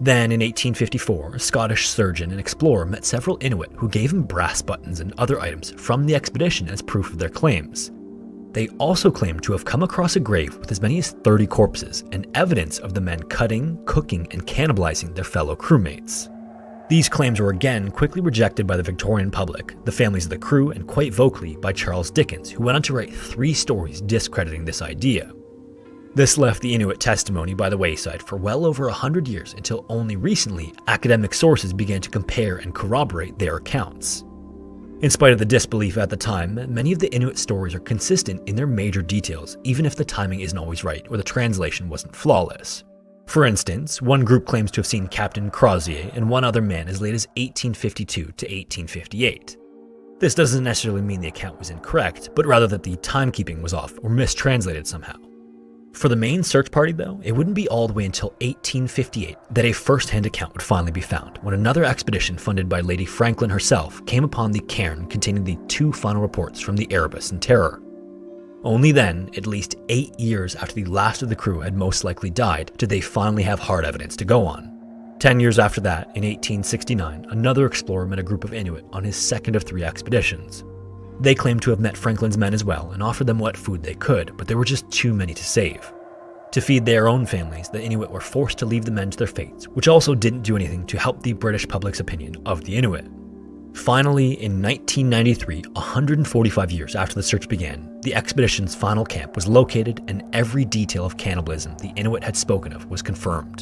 Then, in 1854, a Scottish surgeon and explorer met several Inuit who gave him brass buttons and other items from the expedition as proof of their claims. They also claimed to have come across a grave with as many as 30 corpses and evidence of the men cutting, cooking, and cannibalizing their fellow crewmates. These claims were again quickly rejected by the Victorian public, the families of the crew, and quite vocally by Charles Dickens, who went on to write 3 stories discrediting this idea. This left the Inuit testimony by the wayside for well over 100 years until only recently academic sources began to compare and corroborate their accounts. In spite of the disbelief at the time, many of the Inuit stories are consistent in their major details, even if the timing isn't always right or the translation wasn't flawless. For instance, one group claims to have seen Captain Crozier and one other man as late as 1852 to 1858. This doesn't necessarily mean the account was incorrect, but rather that the timekeeping was off or mistranslated somehow. For the main search party though, it wouldn't be all the way until 1858 that a first-hand account would finally be found, when another expedition funded by Lady Franklin herself came upon the cairn containing the 2 final reports from the Erebus and Terror. Only then, at least 8 years after the last of the crew had most likely died, did they finally have hard evidence to go on. 10 years after that, in 1869, another explorer met a group of Inuit on his second of 3 expeditions. They claimed to have met Franklin's men as well and offered them what food they could, but there were just too many to save. To feed their own families, the Inuit were forced to leave the men to their fates, which also didn't do anything to help the British public's opinion of the Inuit. Finally, in 1993, 145 years after the search began, the expedition's final camp was located and every detail of cannibalism the Inuit had spoken of was confirmed.